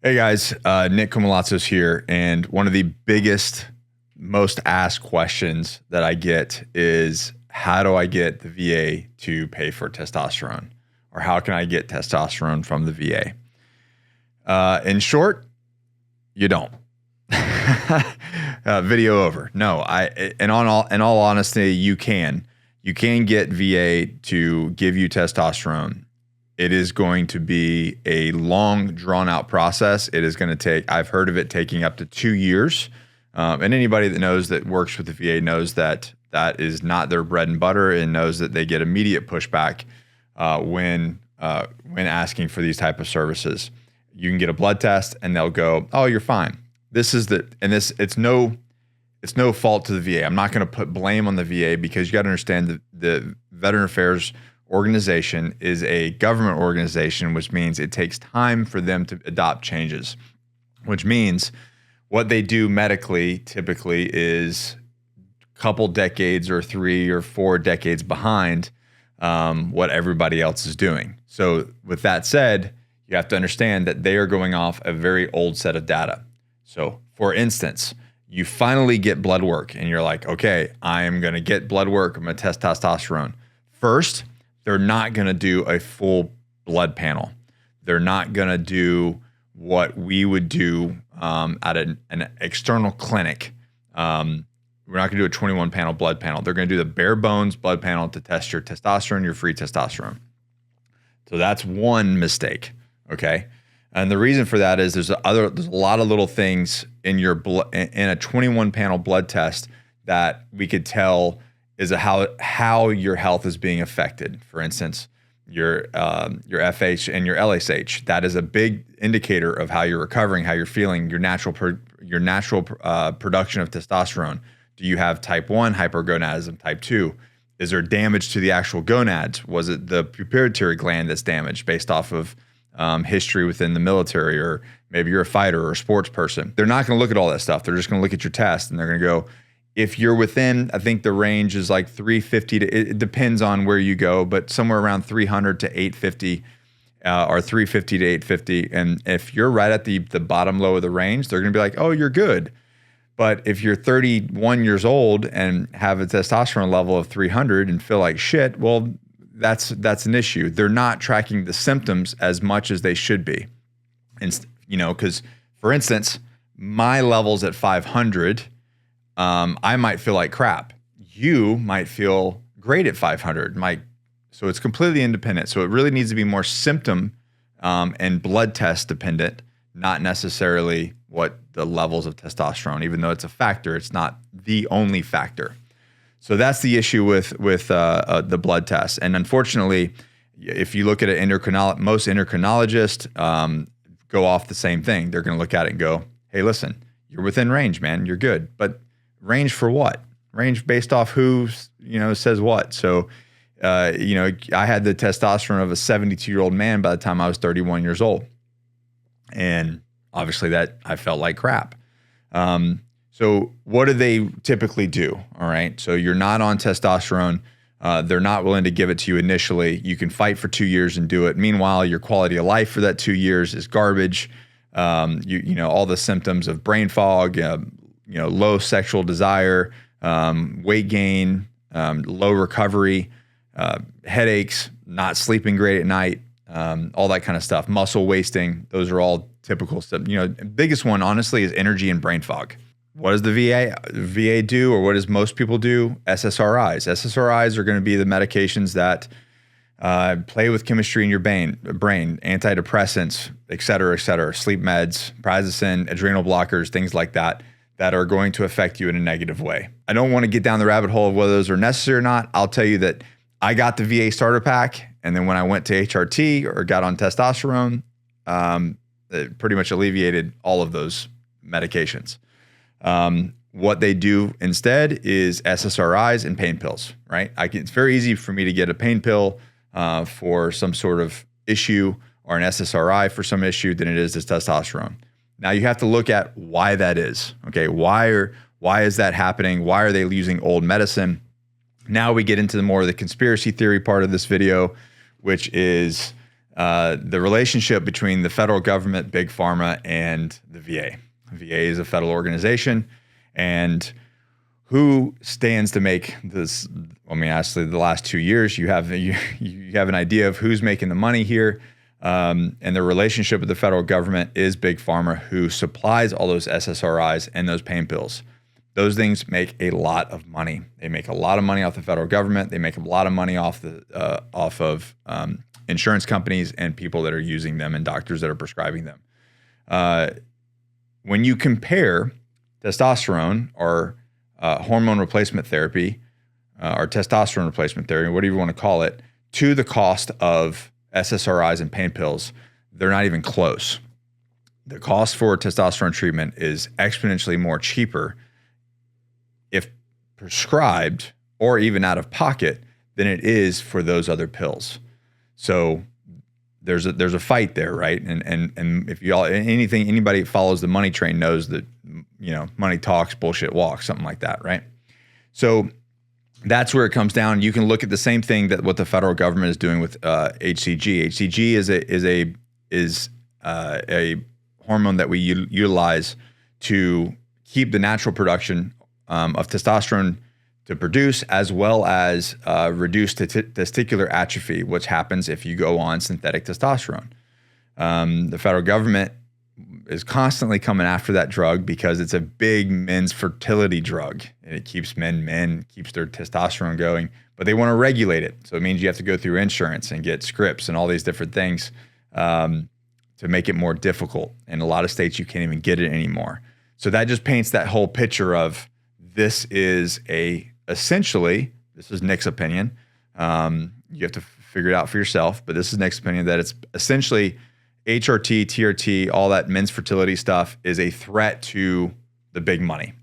Hey guys, Nick Koumalatsos here, and one of the biggest, most asked questions that I get is, how do I get the VA to pay for testosterone? Or how can I get testosterone from the VA? In short, you don't. Video over. No, in all honesty, you can. You can get VA to give you testosterone. It is going to be a long, drawn-out process. It is going to take, I've heard of it taking up to 2 years. And anybody that knows that works with the VA knows that that is not their bread and butter, and knows that they get immediate pushback when asking for these type of services. You can get a blood test, and they'll go, "Oh, you're fine." It's no fault to the VA. I'm not going to put blame on the VA, because you got to understand that the Veteran Affairs organization is a government organization, which means it takes time for them to adopt changes, which means what they do medically typically is a couple decades or 3 or 4 decades behind what everybody else is doing. So with that said, you have to understand that they are going off a very old set of data. So for instance, you finally get blood work and you're like, okay, I am going to get blood work. I'm going to test testosterone. First, they're not going to do a full blood panel. They're not going to do what we would do at an external clinic. We're not going to do a 21 panel blood panel. They're going to do the bare bones blood panel to test your testosterone, your free testosterone. So that's one mistake. Okay. And the reason for that is there's a lot of little things in your blood, in a 21 panel blood test, that we could tell is how your health is being affected. For instance, your FH and your LSH. That is a big indicator of how you're recovering, how you're feeling, your natural production of testosterone. Do you have type 1 hypergonadism, type 2? Is there damage to the actual gonads? Was it the pituitary gland that's damaged based off of history within the military, or maybe you're a fighter or a sports person? They're not going to look at all that stuff. They're just going to look at your test, and they're going to go, if you're within, I think the range is like 350 to, it depends on where you go, but somewhere around 300 to 850 or 350 to 850. And if you're right at the bottom low of the range, they're going to be like, oh, you're good. But if you're 31 years old and have a testosterone level of 300 and feel like shit, well, that's an issue. They're not tracking the symptoms as much as they should be. And, because for instance, my levels at 500, I might feel like crap. You might feel great at 500. So it's completely independent. So it really needs to be more symptom and blood test dependent, not necessarily what the levels of testosterone. Even though it's a factor, it's not the only factor. So that's the issue with the blood test. And unfortunately, if you look at most endocrinologists go off the same thing. They're going to look at it and go, "Hey, listen, you're within range, man. You're good." But range for what? Range based off who, says what. So, I had the testosterone of a 72-year-old man by the time I was 31 years old. And obviously that I felt like crap. So what do they typically do? All right. So you're not on testosterone. They're not willing to give it to you initially. You can fight for 2 years and do it. Meanwhile, your quality of life for that 2 years is garbage. All the symptoms of brain fog, low sexual desire, weight gain, low recovery, headaches, not sleeping great at night, all that kind of stuff, muscle wasting. Those are all typical stuff. Biggest one, honestly, is energy and brain fog. What does the VA do, or what does most people do? SSRIs. SSRIs are going to be the medications that play with chemistry in your brain, antidepressants, et cetera, sleep meds, prazosin, adrenal blockers, things like that are going to affect you in a negative way. I don't want to get down the rabbit hole of whether those are necessary or not. I'll tell you that I got the VA starter pack, and then when I went to HRT or got on testosterone, it pretty much alleviated all of those medications. What they do instead is SSRIs and pain pills, right? It's very easy for me to get a pain pill for some sort of issue, or an SSRI for some issue, than it is this testosterone. Now you have to look at why that is. Okay, why is that happening? Why are they using old medicine? Now we get into more of the conspiracy theory part of this video, which is the relationship between the federal government, big pharma, and the VA. VA is a federal organization, and who stands to make this? I mean, actually, the last 2 years, you have an idea of who's making the money here, and the relationship with the federal government is big pharma, who supplies all those SSRIs and those pain pills. Those things make a lot of money. They make a lot of money off the federal government. They make a lot of money off of insurance companies and people that are using them and doctors that are prescribing them. When you compare testosterone or hormone replacement therapy, or testosterone replacement therapy, whatever you want to call it, to the cost of SSRIs and pain pills, they're not even close. The cost for testosterone treatment is exponentially more cheaper if prescribed or even out of pocket than it is for those other pills. So there's a fight there, right? And if anybody that follows the money train knows that, money talks, bullshit walks, something like that, right? So that's where it comes down. You can look at the same thing that what the federal government is doing with HCG. HCG is a hormone that we utilize to keep the natural production of testosterone to produce, as well as reduce testicular atrophy, which happens if you go on synthetic testosterone. The federal government is constantly coming after that drug because it's a big men's fertility drug, and it keeps keeps their testosterone going, but they want to regulate it. So it means you have to go through insurance and get scripts and all these different things to make it more difficult. In a lot of states, you can't even get it anymore. So that just paints that whole picture of this is essentially, this is Nick's opinion. You have to figure it out for yourself, but this is Nick's opinion that it's essentially HRT, TRT, all that men's fertility stuff is a threat to the big money.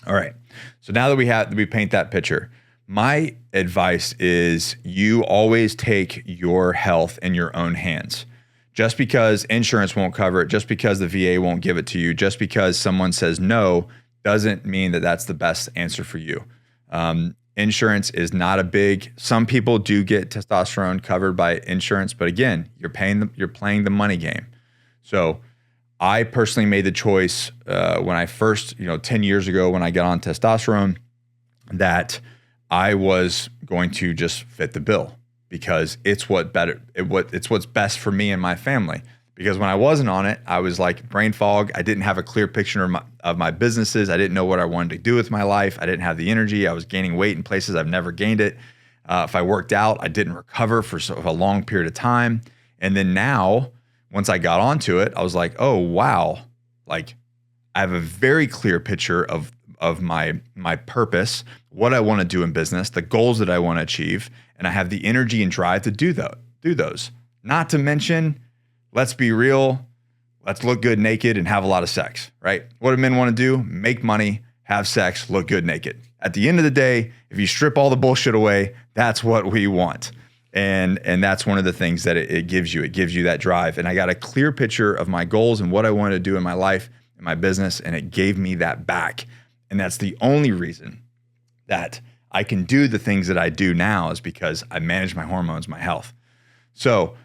All right. So now that we paint that picture, my advice is you always take your health in your own hands. Just because insurance won't cover it, just because the VA won't give it to you, just because someone says no, doesn't mean that that's the best answer for you. Insurance is not some people do get testosterone covered by insurance, but again, you're playing the money game. So I personally made the choice when I first, 10 years ago when I got on testosterone, that I was going to just fit the bill because it's what's best for me and my family. Because when I wasn't on it, I was like brain fog. I didn't have a clear picture of my businesses. I didn't know what I wanted to do with my life. I didn't have the energy. I was gaining weight in places I've never gained it. If I worked out, I didn't recover for a long period of time. And then now, once I got onto it, I was like, oh, wow. Like I have a very clear picture of my purpose, what I want to do in business, the goals that I want to achieve. And I have the energy and drive to do those. Not to mention, let's be real. Let's look good naked and have a lot of sex, right? What do men want to do? Make money, have sex, look good naked. At the end of the day, if you strip all the bullshit away, that's what we want. And that's one of the things that it gives you. It gives you that drive. And I got a clear picture of my goals and what I wanted to do in my life, in my business, and it gave me that back. And that's the only reason that I can do the things that I do now is because I manage my hormones, my health. So,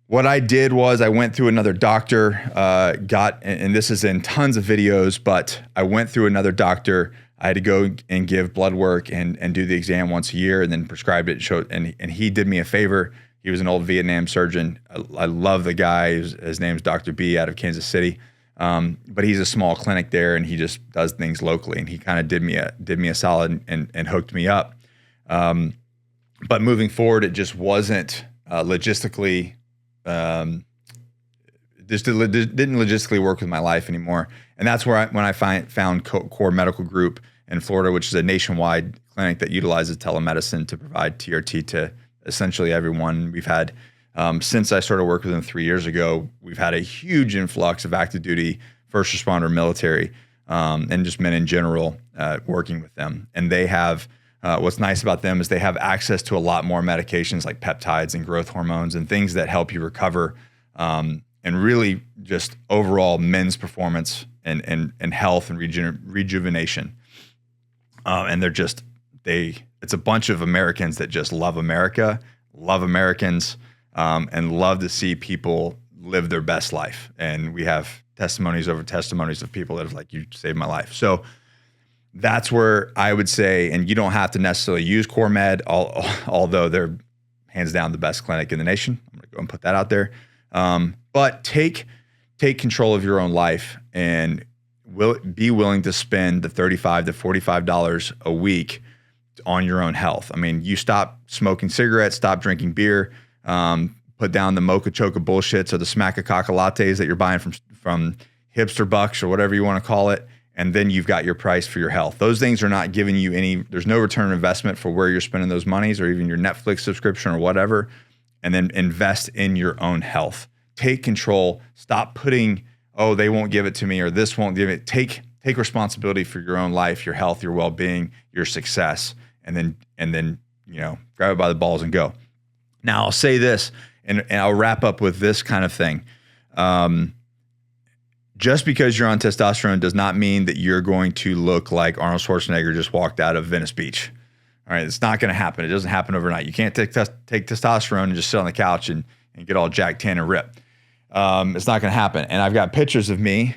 what I did was I went through another doctor, and this is in tons of videos, but I went through another doctor. I had to go and give blood work and do the exam once a year and then prescribed it. And he did me a favor. He was an old Vietnam surgeon. I love the guy. His name's Dr. B out of Kansas City. But he's a small clinic there and he just does things locally. And he kind of did me a solid and hooked me up. But moving forward, it just wasn't logistically didn't logistically work with my life anymore. And that's where when I found Core Medical Group in Florida, which is a nationwide clinic that utilizes telemedicine to provide TRT to essentially everyone. We've had, since I started working with them 3 years ago, we've had a huge influx of active duty, first responder, military, and just men in general working with them. And they have, what's nice about them is they have access to a lot more medications like peptides and growth hormones and things that help you recover and really just overall men's performance and health and rejuvenation. And it's a bunch of Americans that just love America, love Americans. and love to see people live their best life. And we have testimonies over testimonies of people that are like, you saved my life. So that's where I would say, and you don't have to necessarily use CoreMed, although they're hands down the best clinic in the nation. I'm gonna go and put that out there. But take control of your own life and be willing to spend the $35 to $45 a week on your own health. I mean, you stop smoking cigarettes, stop drinking beer, put down the mocha choca bullshits or the smacka-caca lattes that you're buying from hipster bucks or whatever you want to call it, and then you've got your price for your health. Those things are not giving you there's no return on investment for where you're spending those monies or even your Netflix subscription or whatever, and then invest in your own health. Take control. Stop putting, oh, they won't give it to me or this won't give it. Take responsibility for your own life, your health, your well-being, your success, and then grab it by the balls and go. Now I'll say this, and I'll wrap up with this kind of thing. Just because you're on testosterone does not mean that you're going to look like Arnold Schwarzenegger just walked out of Venice Beach. All right, it's not going to happen. It doesn't happen overnight. You can't take testosterone and just sit on the couch and get all jacked, tan, and ripped. It's not going to happen. And I've got pictures of me,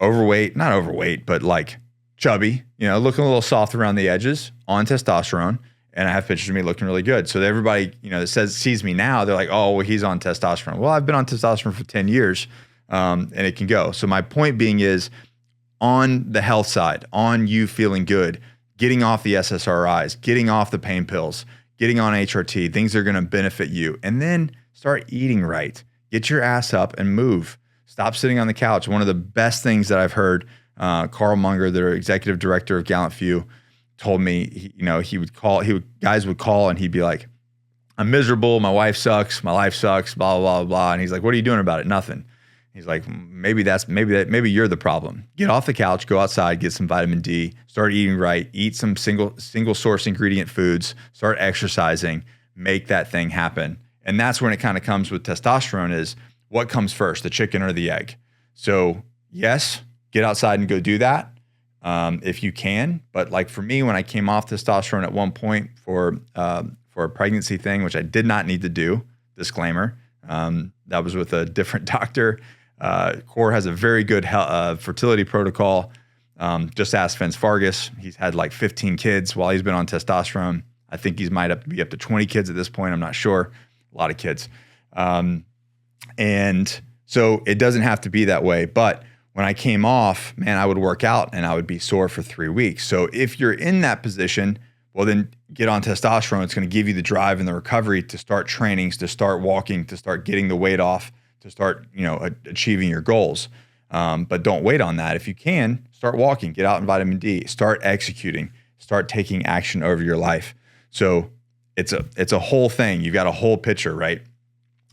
not overweight, but like chubby, looking a little soft around the edges on testosterone. And I have pictures of me looking really good. So everybody, that sees me now, they're like, oh, well, he's on testosterone. Well, I've been on testosterone for 10 years, and it can go. So my point being is, on the health side, on you feeling good, getting off the SSRIs, getting off the pain pills, getting on HRT, things that are going to benefit you. And then start eating right. Get your ass up and move. Stop sitting on the couch. One of the best things that I've heard, Carl Munger, the executive director of Gallant Few, told me, guys would call and he'd be like, I'm miserable. My wife sucks. My life sucks, blah, blah, blah. And he's like, what are you doing about it? Nothing. He's like, maybe you're the problem. Get off the couch, go outside, get some vitamin D, start eating right, eat some single source ingredient foods, start exercising, make that thing happen. And that's when it kind of comes with testosterone is what comes first, the chicken or the egg? So yes, get outside and go do that. If you can, but like for me, when I came off testosterone at one point for a pregnancy thing, which I did not need to do, disclaimer, that was with a different doctor. Core has a very good fertility protocol. Just ask Vince Fargas. He's had like 15 kids while he's been on testosterone. I think he's might be up to 20 kids at this point. I'm not sure. A lot of kids. And so it doesn't have to be that way, but when I came off, man, I would work out and I would be sore for 3 weeks. So if you're in that position, well, then get on testosterone. It's going to give you the drive and the recovery to start trainings, to start walking, to start getting the weight off, to start, achieving your goals. But don't wait on that. If you can, start walking, get out in vitamin D, start executing, start taking action over your life. So it's a whole thing. You've got a whole picture, right?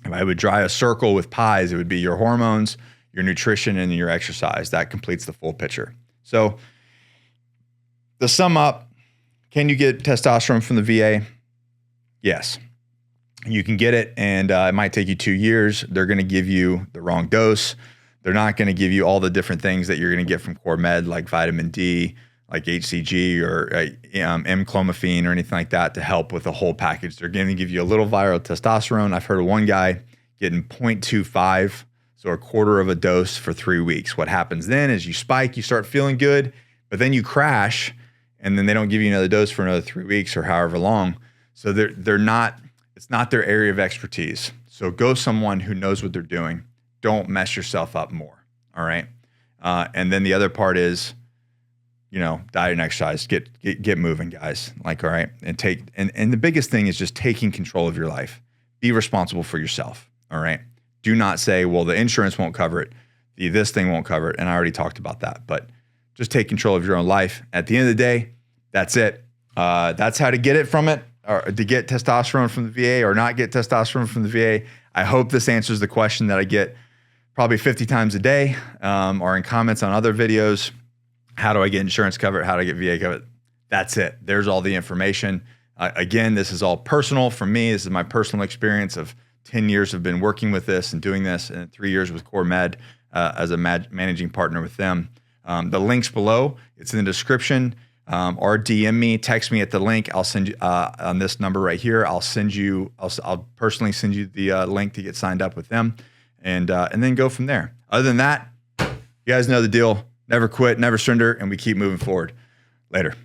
If I would draw a circle with pies, it would be your hormones, your nutrition, and your exercise. That completes the full picture. So to sum up, can you get testosterone from the VA? Yes, you can get it, and it might take you 2 years. They're going to give you the wrong dose. They're not going to give you all the different things that you're going to get from CoreMed, like vitamin D, like HCG or M-clomiphene or anything like that to help with the whole package. They're going to give you a little viral testosterone. I've heard of one guy getting 0.25, so a quarter of a dose for 3 weeks. What happens then is you spike, you start feeling good, but then you crash, and then they don't give you another dose for another 3 weeks or however long. So it's not their area of expertise. So go someone who knows what they're doing. Don't mess yourself up more. All right. And then the other part is, diet and exercise. Get moving, guys. Like, all right. And the biggest thing is just taking control of your life. Be responsible for yourself. All right. Do not say, well, the insurance won't cover it. This thing won't cover it. And I already talked about that, but just take control of your own life. At the end of the day, that's it. That's how to get it from it, or to get testosterone from the VA or not get testosterone from the VA. I hope this answers the question that I get probably 50 times a day, or in comments on other videos. How do I get insurance covered? How do I get VA covered? That's it. There's all the information. Again, this is all personal for me. This is my personal experience of 10 years of been working with this and doing this, and 3 years with CoreMed as a managing partner with them. The link's below. It's in the description. or DM me, text me at the link. I'll send you on this number right here. I'll personally send you the link to get signed up with them, and then go from there. Other than that, you guys know the deal. Never quit, never surrender, and we keep moving forward. Later.